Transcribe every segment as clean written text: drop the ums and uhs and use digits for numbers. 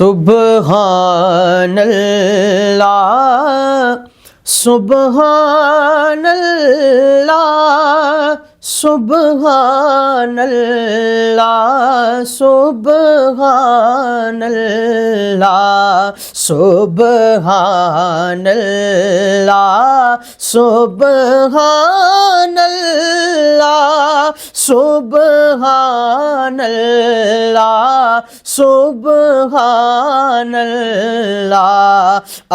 सुबहानल्लाह सुबहानल्लाह सुबहानल्लाह सुबहानल्लाह सुबहानल्लाह सुबहानल्लाह सुबहानल्लाह सुबहानल्लाह।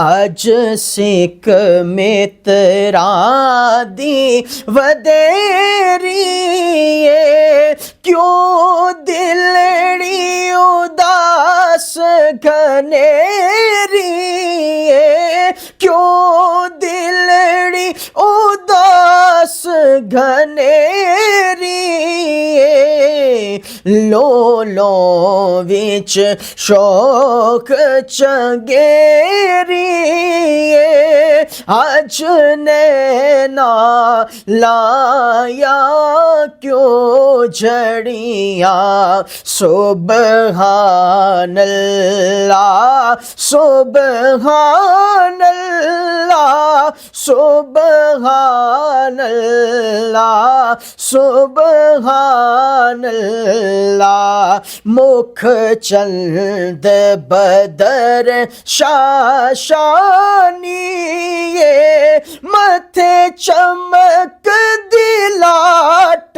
अज सिख मित्रा दी वदेरी क्यों दिलड़ी उदास घनेरी क्यों दिलड़ी उदास घनेरी लो लो विच शौक चंगेरी अज नैना लाया क्यों जड़िया सुबहानल्लाह सुबहानल्लाह सुबहानल्लाह सुबहानल्लाह। मुख चंद बदर शाशानी मथे चमक दिलाट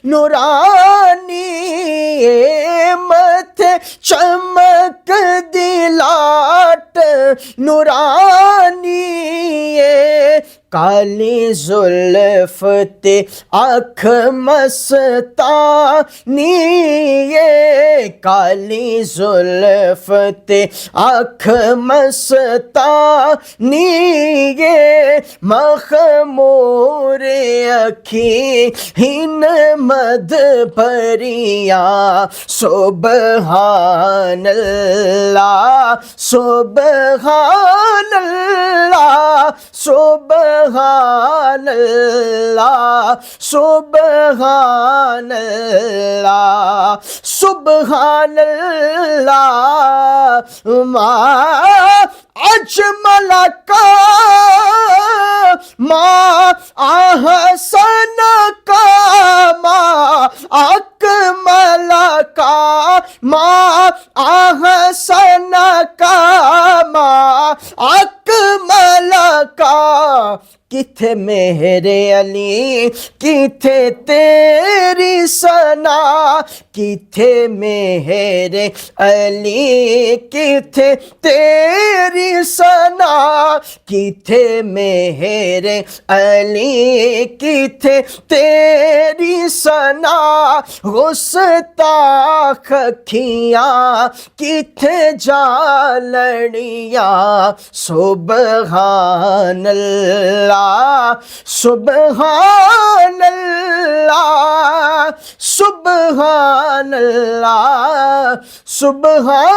नूरानी मथे चमक दिलाट नूरानी काली जुल्फ ते आँख मस्तानी काली जुल्फ ते आँख मस्तानी मखमूर अखी हिन मद भरिया सुबहानल्लाह सुबहानल्लाह सुबहानल्लाह सुबहानल्लाह सुबहानल्लाह। मा अजमल का मा आहसन का मा अकमल का मा आहसन का मा अकमल का। किथे मेरे अली किथे तेरी सना किथे मेरे अली किथे तेरी सना किथे मेरे अली किथे तेरी सना। गुस्ताख अखियाँ किथे जालड़िया सुबहानल्लाह सुबहानल्लाह सुबहानल्लाह सुबहानल्लाह।